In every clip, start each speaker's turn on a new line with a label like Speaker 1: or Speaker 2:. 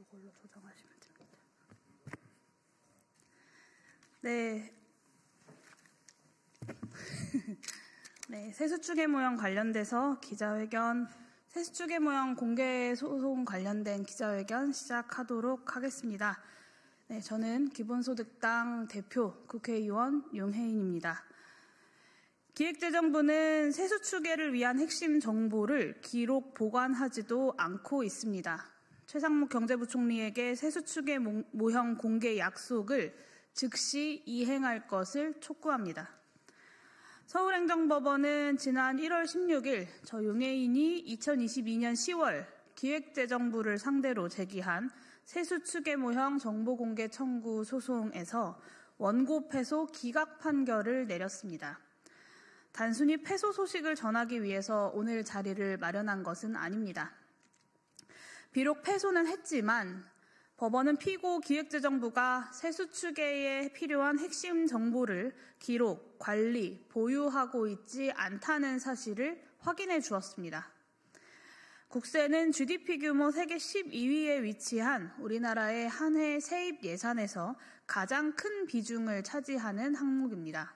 Speaker 1: 이걸로 조정하시면 됩니다. 네. 네, 세수추계 모형 관련돼서 기자회견, 세수추계 모형 공개 소송 관련된 기자회견 시작하도록 하겠습니다. 네, 저는 기본소득당 대표 국회의원 윤혜인입니다. 기획재정부는 세수추계를 위한 핵심 정보를 기록 보관하지도 않고 있습니다. 최상목 경제부총리에게 세수추계 모형 공개 약속을 즉시 이행할 것을 촉구합니다. 서울행정법원은 지난 1월 16일 저 윤혜인이 2022년 10월 기획재정부를 상대로 제기한 세수추계 모형 정보공개 청구 소송에서 원고 패소 기각 판결을 내렸습니다. 단순히 패소 소식을 전하기 위해서 오늘 자리를 마련한 것은 아닙니다. 비록 패소는 했지만 법원은 피고 기획재정부가 세수추계에 필요한 핵심 정보를 기록, 관리, 보유하고 있지 않다는 사실을 확인해 주었습니다. 국세는 GDP 규모 세계 12위에 위치한 우리나라의 한 해 세입 예산에서 가장 큰 비중을 차지하는 항목입니다.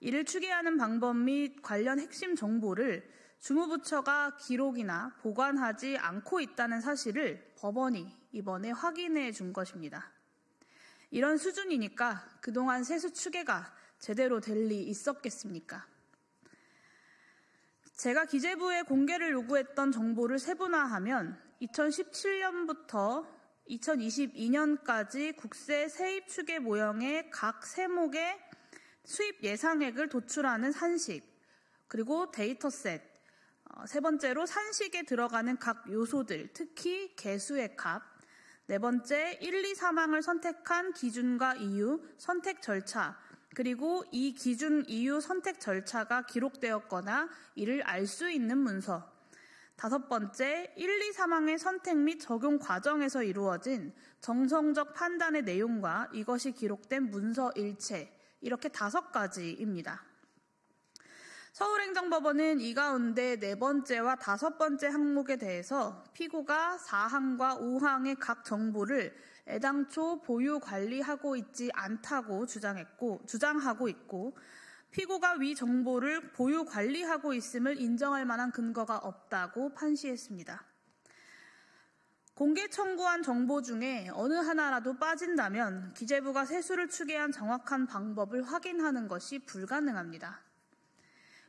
Speaker 1: 이를 추계하는 방법 및 관련 핵심 정보를 주무부처가 기록이나 보관하지 않고 있다는 사실을 법원이 이번에 확인해 준 것입니다. 이런 수준이니까 그동안 세수추계가 제대로 될 리 있었겠습니까? 제가 기재부에 공개를 요구했던 정보를 세분화하면 2017년부터 2022년까지 국세 세입 추계 모형의 각 세목의 수입 예상액을 도출하는 산식, 그리고 데이터셋, 세 번째로 산식에 들어가는 각 요소들, 특히 개수의 값, 네 번째 1, 2 사망을 선택한 기준과 이유, 선택 절차, 그리고 이 기준, 이유, 선택 절차가 기록되었거나 이를 알 수 있는 문서, 다섯 번째 1, 2 사망의 선택 및 적용 과정에서 이루어진 정성적 판단의 내용과 이것이 기록된 문서 일체, 이렇게 5가지입니다. 서울행정법원은 이 가운데 네 번째와 다섯 번째 항목에 대해서 피고가 4항과 5항의 각 정보를 애당초 보유 관리하고 있지 않다고 주장하고 있고 피고가 위 정보를 보유 관리하고 있음을 인정할 만한 근거가 없다고 판시했습니다. 공개 청구한 정보 중에 어느 하나라도 빠진다면 기재부가 세수를 추계한 정확한 방법을 확인하는 것이 불가능합니다.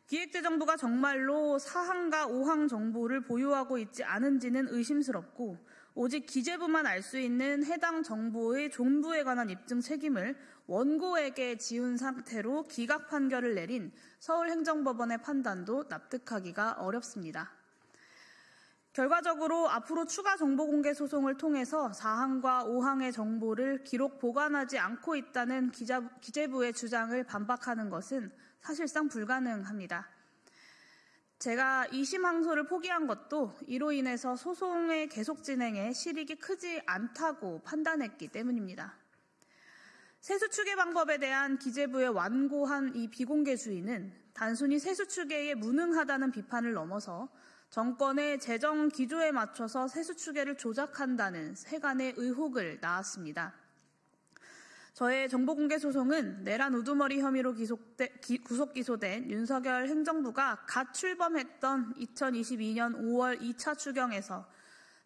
Speaker 1: 기획재정부가 정말로 4항과 5항 정보를 보유하고 있지 않은지는 의심스럽고 오직 기재부만 알 수 있는 해당 정보의 존부에 관한 입증 책임을 원고에게 지운 상태로 기각 판결을 내린 서울행정법원의 판단도 납득하기가 어렵습니다. 결과적으로 앞으로 추가 정보 공개 소송을 통해서 4항과 5항의 정보를 기록 보관하지 않고 있다는 기재부의 주장을 반박하는 것은 사실상 불가능합니다. 제가 2심 항소를 포기한 것도 이로 인해서 소송의 계속 진행에 실익이 크지 않다고 판단했기 때문입니다. 세수추계 방법에 대한 기재부의 완고한 이 비공개주의는 단순히 세수추계에 무능하다는 비판을 넘어서 정권의 재정 기조에 맞춰서 세수추계를 조작한다는 세간의 의혹을 낳았습니다. 저의 정보공개 소송은 내란 우두머리 혐의로 구속 기소된 윤석열 행정부가 갓 출범했던 2022년 5월 2차 추경에서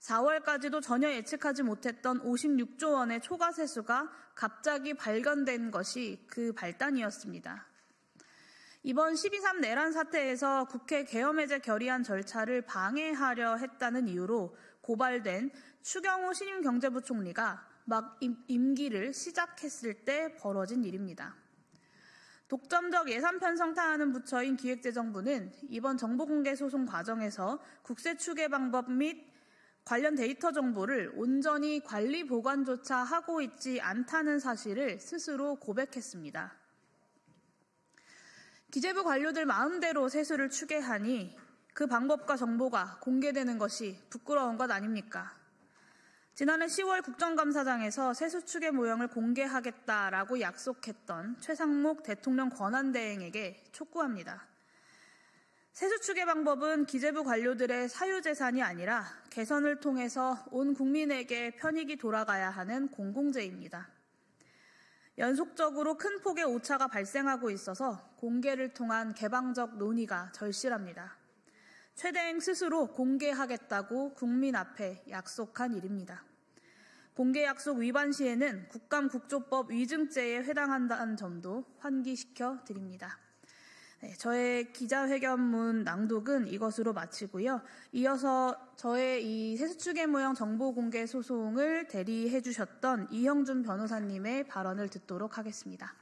Speaker 1: 4월까지도 전혀 예측하지 못했던 56조 원의 초과 세수가 갑자기 발견된 것이 그 발단이었습니다. 이번 12.3 내란 사태에서 국회 계엄해제 결의안 절차를 방해하려 했다는 이유로 고발된 추경호 신임 경제부총리가 막 임기를 시작했을 때 벌어진 일입니다. 독점적 예산 편성 타하는 부처인 기획재정부는 이번 정보공개 소송 과정에서 국세 추계 방법 및 관련 데이터 정보를 온전히 관리 보관조차 하고 있지 않다는 사실을 스스로 고백했습니다. 기재부 관료들 마음대로 세수를 추계하니 그 방법과 정보가 공개되는 것이 부끄러운 것 아닙니까? 지난해 10월 국정감사장에서 세수 추계 모형을 공개하겠다라고 약속했던 최상목 대통령 권한대행에게 촉구합니다. 세수 추계 방법은 기재부 관료들의 사유재산이 아니라 개선을 통해서 온 국민에게 편익이 돌아가야 하는 공공재입니다. 연속적으로 큰 폭의 오차가 발생하고 있어서 공개를 통한 개방적 논의가 절실합니다. 최대행 스스로 공개하겠다고 국민 앞에 약속한 일입니다. 공개 약속 위반 시에는 국감국조법 위증죄에 해당한다는 점도 환기시켜 드립니다. 네, 저의 기자회견문 낭독은 이것으로 마치고요. 이어서 저의 이 세수추계 모형 정보 공개 소송을 대리해 주셨던 이형준 변호사님의 발언을 듣도록 하겠습니다.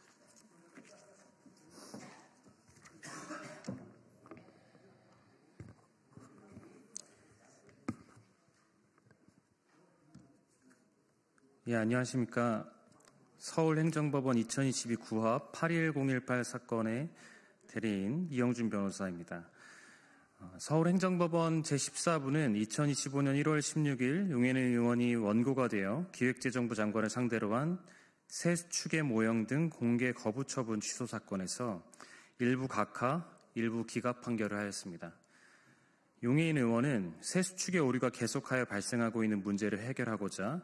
Speaker 2: 예, 안녕하십니까. 서울행정법원 2022 구합 81018 사건의 대리인 이형준 변호사입니다. 서울행정법원 제14부는 2025년 1월 16일 용해인 의원이 원고가 되어 기획재정부 장관을 상대로 한 세수추계 모형 등 공개 거부 처분 취소 사건에서 일부 각하, 일부 기각 판결을 하였습니다. 용해인 의원은 세수추계 오류가 계속하여 발생하고 있는 문제를 해결하고자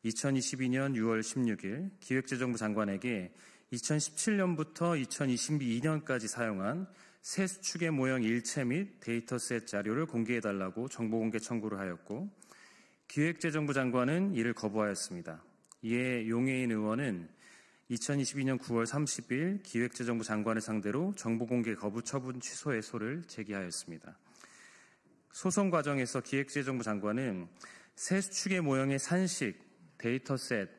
Speaker 2: 2022년 6월 16일 기획재정부 장관에게 2017년부터 2022년까지 사용한 세수추계 모형 일체 및 데이터셋 자료를 공개해달라고 정보공개 청구를 하였고 기획재정부 장관은 이를 거부하였습니다. 이에 용해인 의원은 2022년 9월 30일 기획재정부 장관을 상대로 정보공개 거부 처분 취소 해소를 제기하였습니다. 소송 과정에서 기획재정부 장관은 세수추계 모형의 산식, 데이터셋,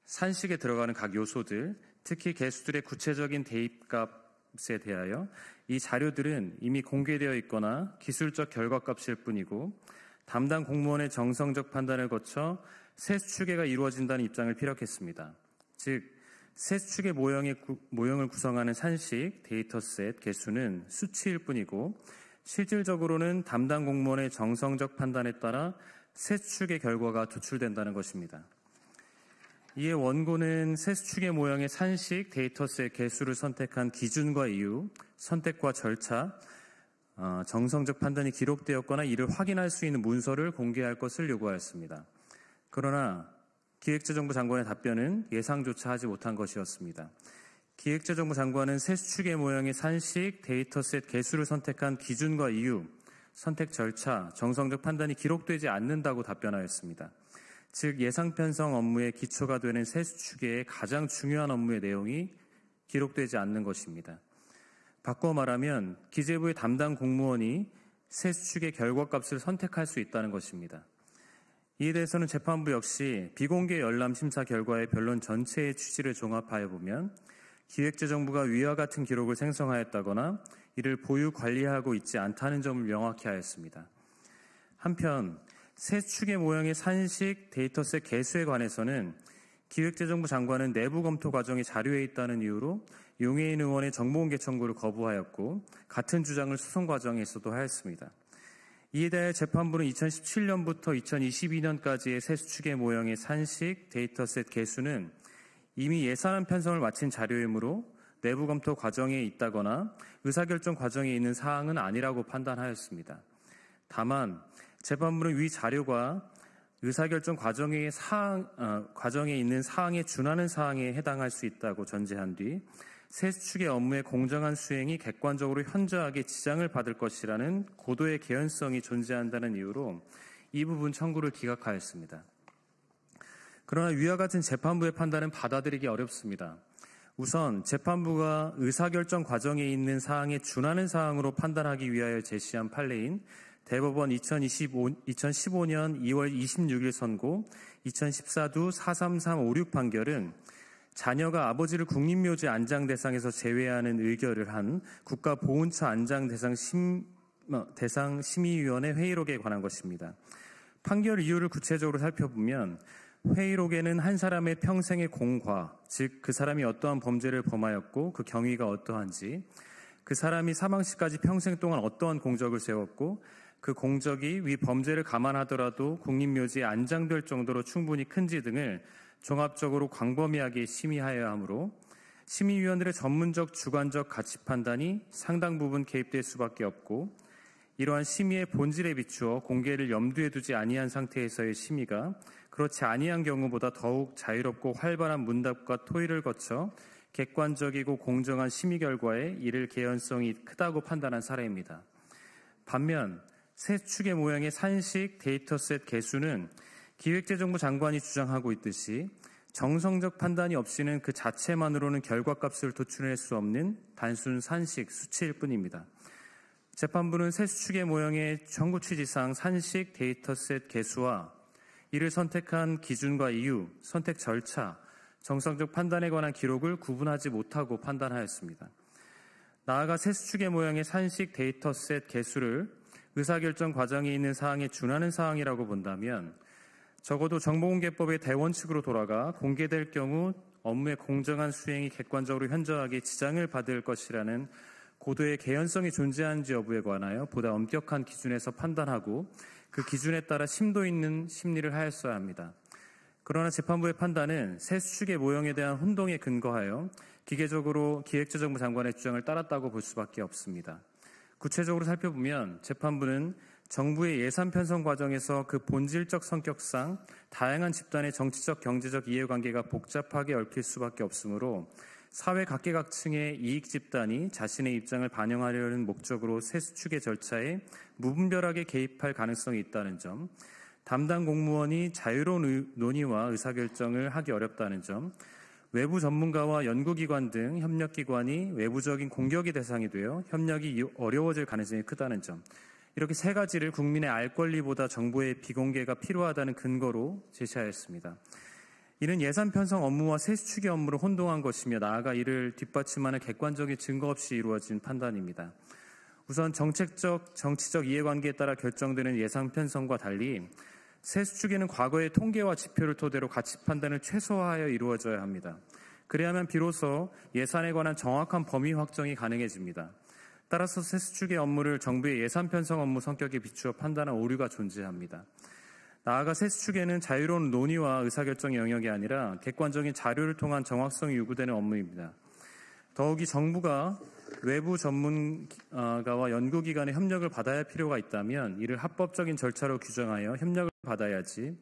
Speaker 2: 산식에 들어가는 각 요소들, 특히 개수들의 구체적인 대입값에 대하여 이 자료들은 이미 공개되어 있거나 기술적 결과값일 뿐이고 담당 공무원의 정성적 판단을 거쳐 세수추계가 이루어진다는 입장을 피력했습니다. 즉, 세수추계 모형을 구성하는 산식, 데이터셋, 개수는 수치일 뿐이고 실질적으로는 담당 공무원의 정성적 판단에 따라 세수추계 결과가 도출된다는 것입니다. 이에 원고는 세수추계 모형의 산식, 데이터셋, 개수를 선택한 기준과 이유, 선택과 절차, 정성적 판단이 기록되었거나 이를 확인할 수 있는 문서를 공개할 것을 요구하였습니다. 그러나 기획재정부 장관의 답변은 예상조차 하지 못한 것이었습니다. 기획재정부 장관은 세수추계 모형의 산식, 데이터셋, 개수를 선택한 기준과 이유, 선택 절차, 정성적 판단이 기록되지 않는다고 답변하였습니다. 즉 예상 편성 업무의 기초가 되는 세수추계의 가장 중요한 업무의 내용이 기록되지 않는 것입니다. 바꿔 말하면 기재부의 담당 공무원이 세수추계 결과값을 선택할 수 있다는 것입니다. 이에 대해서는 재판부 역시 비공개 열람 심사 결과의 변론 전체의 취지를 종합하여 보면 기획재정부가 위와 같은 기록을 생성하였다거나 이를 보유 관리하고 있지 않다는 점을 명확히 하였습니다. 한편 세수추계 모형의 산식, 데이터셋 개수에 관해서는 기획재정부 장관은 내부 검토 과정이 자료에 있다는 이유로 용해인 의원의 정보공개 청구를 거부하였고 같은 주장을 소송 과정에서도 하였습니다. 이에 대해 재판부는 2017년부터 2022년까지의 세수추계 모형의 산식, 데이터셋 개수는 이미 예산안 편성을 마친 자료이므로 내부 검토 과정에 있다거나 의사결정 과정에 있는 사항은 아니라고 판단하였습니다. 다만 재판부는 위 자료가 의사결정 과정에 있는 사항에 준하는 사항에 해당할 수 있다고 전제한 뒤 세수추계 업무의 공정한 수행이 객관적으로 현저하게 지장을 받을 것이라는 고도의 개연성이 존재한다는 이유로 이 부분 청구를 기각하였습니다. 그러나 위와 같은 재판부의 판단은 받아들이기 어렵습니다. 우선 재판부가 의사결정 과정에 있는 사항에 준하는 사항으로 판단하기 위하여 제시한 판례인 대법원 2015년 2월 26일 선고 2014두 43356 판결은 자녀가 아버지를 국립묘지 안장 대상에서 제외하는 의결을 한 국가보훈처 안장 대상 심의위원회 회의록에 관한 것입니다. 판결 이유를 구체적으로 살펴보면 회의록에는 한 사람의 평생의 공과, 즉 그 사람이 어떠한 범죄를 범하였고 그 경위가 어떠한지, 그 사람이 사망 시까지 평생 동안 어떠한 공적을 세웠고 그 공적이 위 범죄를 감안하더라도 국립묘지에 안장될 정도로 충분히 큰지 등을 종합적으로 광범위하게 심의하여야 하므로 심의위원들의 전문적 주관적 가치 판단이 상당 부분 개입될 수밖에 없고 이러한 심의의 본질에 비추어 공개를 염두에 두지 아니한 상태에서의 심의가 그렇지 아니한 경우보다 더욱 자유롭고 활발한 문답과 토의를 거쳐 객관적이고 공정한 심의 결과에 이를 개연성이 크다고 판단한 사례입니다. 반면 세 축의 모형의 산식 데이터셋 개수는 기획재정부 장관이 주장하고 있듯이 정성적 판단이 없이는 그 자체만으로는 결과값을 도출해낼 수 없는 단순 산식 수치일 뿐입니다. 재판부는 세 수축의 모형의 청구 취지상 산식 데이터셋 개수와 이를 선택한 기준과 이유, 선택 절차, 정성적 판단에 관한 기록을 구분하지 못하고 판단하였습니다. 나아가 세 수축의 모형의 산식 데이터셋 개수를 의사결정 과정에 있는 사항에 준하는 사항이라고 본다면 적어도 정보공개법의 대원칙으로 돌아가 공개될 경우 업무의 공정한 수행이 객관적으로 현저하게 지장을 받을 것이라는 고도의 개연성이 존재하는지 여부에 관하여 보다 엄격한 기준에서 판단하고 그 기준에 따라 심도 있는 심리를 하였어야 합니다. 그러나 재판부의 판단은 세 수축의 모형에 대한 혼동에 근거하여 기계적으로 기획재정부 장관의 주장을 따랐다고 볼 수밖에 없습니다. 구체적으로 살펴보면 재판부는 정부의 예산 편성 과정에서 그 본질적 성격상 다양한 집단의 정치적, 경제적 이해관계가 복잡하게 얽힐 수밖에 없으므로 사회 각계각층의 이익 집단이 자신의 입장을 반영하려는 목적으로 세 수축의 절차에 무분별하게 개입할 가능성이 있다는 점, 담당 공무원이 자유로운 논의와 의사결정을 하기 어렵다는 점, 외부 전문가와 연구기관 등 협력기관이 외부적인 공격의 대상이 되어 협력이 어려워질 가능성이 크다는 점, 이렇게 세 가지를 국민의 알 권리보다 정보의 비공개가 필요하다는 근거로 제시하였습니다. 이는 예산 편성 업무와 세 수축의 업무를 혼동한 것이며 나아가 이를 뒷받침하는 객관적인 증거 없이 이루어진 판단입니다. 우선 정책적, 정치적 이해관계에 따라 결정되는 예산 편성과 달리 세 수축에는 과거의 통계와 지표를 토대로 가치 판단을 최소화하여 이루어져야 합니다. 그래야만 비로소 예산에 관한 정확한 범위 확정이 가능해집니다. 따라서 세 수축의 업무를 정부의 예산 편성 업무 성격에 비추어 판단한 오류가 존재합니다. 나아가 세 수축에는 자유로운 논의와 의사결정 영역이 아니라 객관적인 자료를 통한 정확성이 요구되는 업무입니다. 더욱이 정부가 외부 전문가와 연구기관의 협력을 받아야 할 필요가 있다면 이를 합법적인 절차로 규정하여 협력을 받아야지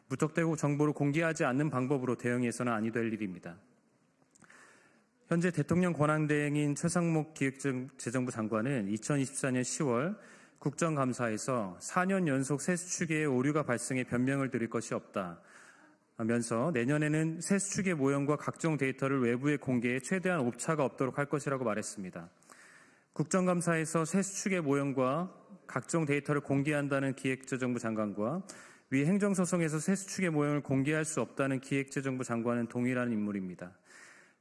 Speaker 2: 무턱대고 정보를 공개하지 않는 방법으로 대응해서는 아니 될 일입니다. 현재 대통령 권한대행인 최상목 기획재정부 장관은 2024년 10월 국정감사에서 4년 연속 세 수축의 오류가 발생해 변명을 드릴 것이 없다 하면서 내년에는 세 수축의 모형과 각종 데이터를 외부에 공개해 최대한 오차가 없도록 할 것이라고 말했습니다. 국정감사에서 세 수축의 모형과 각종 데이터를 공개한다는 기획재정부 장관과 위 행정소송에서 세 수축의 모형을 공개할 수 없다는 기획재정부 장관은 동일한 인물입니다.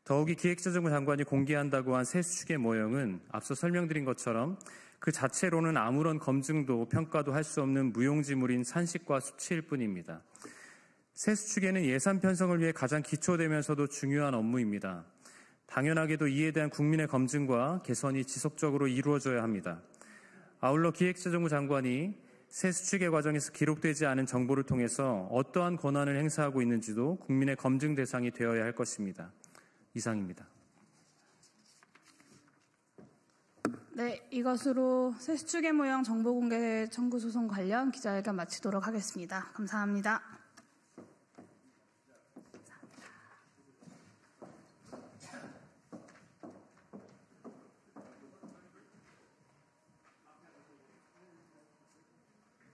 Speaker 2: 더욱이 기획재정부 장관이 공개한다고 한 세 수축의 모형은 앞서 설명드린 것처럼 그 자체로는 아무런 검증도 평가도 할 수 없는 무용지물인 산식과 수치일 뿐입니다. 세 수축에는 예산 편성을 위해 가장 기초되면서도 중요한 업무입니다. 당연하게도 이에 대한 국민의 검증과 개선이 지속적으로 이루어져야 합니다. 아울러 기획재정부 장관이 세 수축의 과정에서 기록되지 않은 정보를 통해서 어떠한 권한을 행사하고 있는지도 국민의 검증 대상이 되어야 할 것입니다. 이상입니다.
Speaker 1: 네, 이것으로 세 수축의 모형 정보공개 청구 소송 관련 기자회견 마치도록 하겠습니다. 감사합니다.